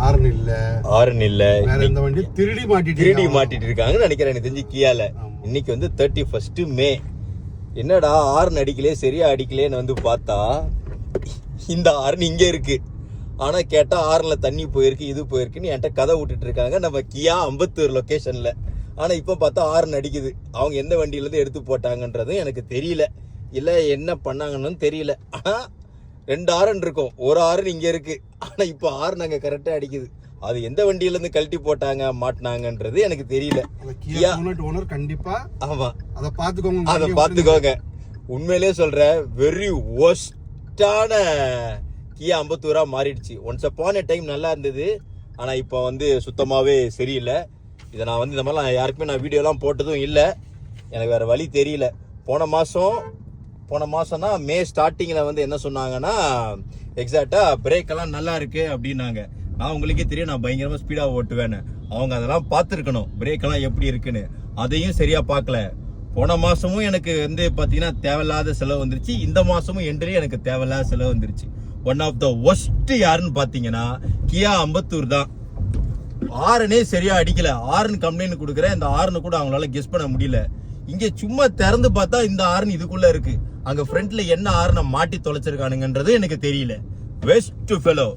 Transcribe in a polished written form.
ஆர்ன் இல்ல திருடி மாட்டிட்டு இருக்காங்கன்னு நினைக்கிறேன் எனக்கு தெரிஞ்சு கியால. இன்னைக்கு வந்து 31 மே. என்னடா ஆர்ன் அடிக்கலே சரியா அடிக்கலேன்னு வந்து பார்த்தா இந்த ஆர்ன் இங்க இருக்கு. ஆனா கேட்டா ஆர்ன்ல தண்ணி போயிருக்கு இது போயிருக்குன்னு என்கிட்ட கதை விட்டுட்டு இருக்காங்க நம்ம கியா அம்பத்தூர் லொகேஷன்ல. ஆனா இப்ப பார்த்தா ஆர்ன் அடிக்குது. அவங்க எந்த வண்டியில இருந்து எடுத்து போட்டாங்கன்றதும் எனக்கு தெரியல, இல்ல என்ன பண்ணாங்கன்னு தெரியல. ஆனா 2 ஆர்ன் இருக்கும், ஒரு ஆர்ன் இங்க இருக்கு. ஆனா இப்ப ஆர்ன் அங்க கரெக்டா அடிக்குது. அது எந்த வண்டியில இருந்து கழட்டி போட்டாங்க மாட்டினாங்கன்றது எனக்கு தெரியல. கண்டிப்பா ஆமா அதை பாத்துக்கோங்க, பாத்துக்கோங்க. உண்மையிலேயே சொல்றேன், வெரி ஒஸ்டான கியா அம்பத்தூரா மாறிடுச்சு. ஒன்ஸ் அப்பான் எ டைம் நல்லா இருந்தது, ஆனா இப்போ வந்து சுத்தமாவே சரியில்லை. இதை நான் வந்து இந்த மாதிரிலாம் யாருக்குமே நான் வீடியோலாம் போட்டதும் இல்லை, எனக்கு வேற வழி தெரியல. போன மாசம்னா மே ஸ்டார்டிங்கில் வந்து என்ன சொன்னாங்கன்னா எக்ஸாக்டா பிரேக் எல்லாம் நல்லா இருக்கு அப்படின்னாங்க. நான் உங்களுக்கே தெரியும் நான் பயங்கரமா ஸ்பீடா ஓட்டுவேன்னு. அவங்க அதெல்லாம் பார்த்துருக்கணும் பிரேக் எல்லாம் எப்படி இருக்குன்னு. அதையும் சரியா பார்க்கல. போன மாசமும் எனக்கு வந்து பாத்தீங்கன்னா தேவையில்லாத செலவு வந்துருச்சு, இந்த மாசமும் என்ட்ரி எனக்கு தேவையில்லாத செலவு வந்துருச்சு. ஒன் ஆஃப் த ஒஸ்ட் யாருன்னு பாத்தீங்கன்னா கியா அம்பத்தூர் தான். ஆர்னே சரியா அடிக்கல. ஆர்ன் கம்ப்ளைண்ட் கொடுக்குறேன், இந்த ஆர்னு கூட அவங்களால கெஸ் பண்ண முடியல. இங்க சும்மா திறந்து பார்த்தா இந்த ஆர்ன் இதுக்குள்ள இருக்கு. அங்க ஃப்ரண்ட்ல என்ன ஆர்னை மாட்டி தொலைச்சிருக்கானுங்கன்றது எனக்கு தெரியல. West fellow.